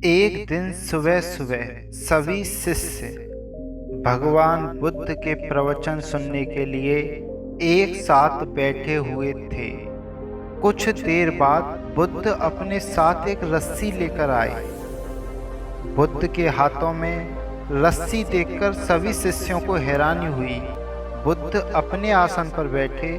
एक दिन सुबह सुबह सभी शिष्य भगवान बुद्ध के प्रवचन सुनने के लिए एक साथ बैठे हुए थे। कुछ देर बाद बुद्ध अपने साथ एक रस्सी लेकर आए। बुद्ध के हाथों में रस्सी देखकर सभी शिष्यों को हैरानी हुई। बुद्ध अपने आसन पर बैठे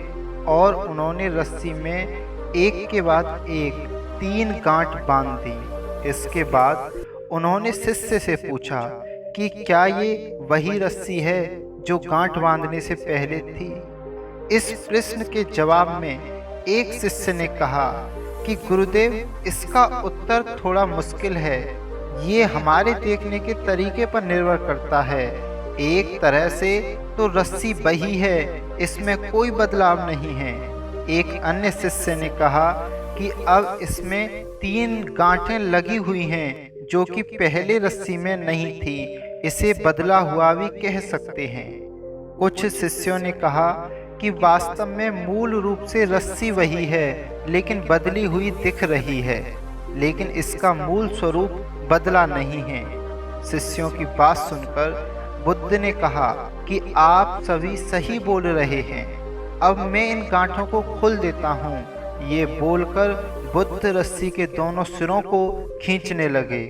और उन्होंने रस्सी में एक के बाद एक 3 गांठ बांध दी। इसके बाद उन्होंने शिष्य से पूछा कि क्या ये वही रस्सी है जो गांठ बांधने से पहले थी। इस प्रश्न के जवाब में एक शिष्य ने कहा कि गुरुदेव, इसका उत्तर थोड़ा मुश्किल है। ये हमारे देखने के तरीके पर निर्भर करता है। एक तरह से तो रस्सी वही है, इसमें कोई बदलाव नहीं है। एक अन्य शिष्य ने कहा कि अब इसमें 3 गांठें लगी हुई हैं जो कि पहले रस्सी में नहीं थी। इसे बदला हुआ भी कह सकते हैं। कुछ शिष्यों ने कहा कि वास्तव में मूल रूप से रस्सी वही है, लेकिन बदली हुई दिख रही है, लेकिन इसका मूल स्वरूप बदला नहीं है। शिष्यों की बात सुनकर बुद्ध ने कहा कि आप सभी सही बोल रहे हैं, अब मैं इन गांठों को खोल देता हूँ। ये बोलकर बुद्ध रस्सी के दोनों सिरों को खींचने लगे।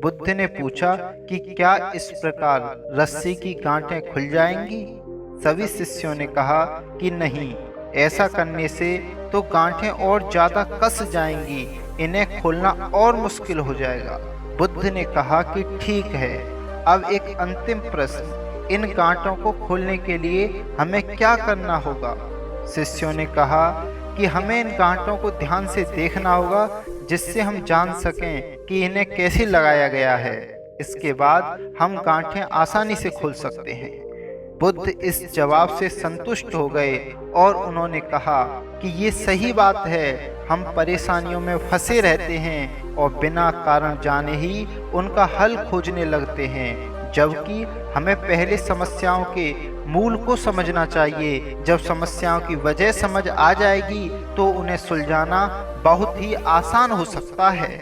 बुद्ध ने पूछा कि क्या इस प्रकार रस्सी की गांठें खुल जाएंगी? सभी शिष्यों ने कहा कि नहीं, ऐसा करने से तो गांठें और ज्यादा कस जाएंगी, इन्हें खोलना और मुश्किल हो जाएगा। बुद्ध ने कहा कि ठीक है, अब एक अंतिम प्रश्न, इन गांठों को खोलने के लिए हमें क्या करना होगा? शिष्यों ने कहा कि हमें इन गांठों को ध्यान से देखना होगा, जिससे हम जान सकें कि इन्हें कैसे लगाया गया है। इसके बाद हम गांठें आसानी से खोल सकते हैं। बुद्ध इस जवाब से संतुष्ट हो गए और उन्होंने कहा कि ये सही बात है। हम परेशानियों में फंसे रहते हैं और बिना कारण जाने ही उनका हल खोजने लगते हैं, जबकि हमें पहले समस्याओं के मूल को समझना चाहिए। जब समस्याओं की वजह समझ आ जाएगी तो उन्हें सुलझाना बहुत ही आसान हो सकता है।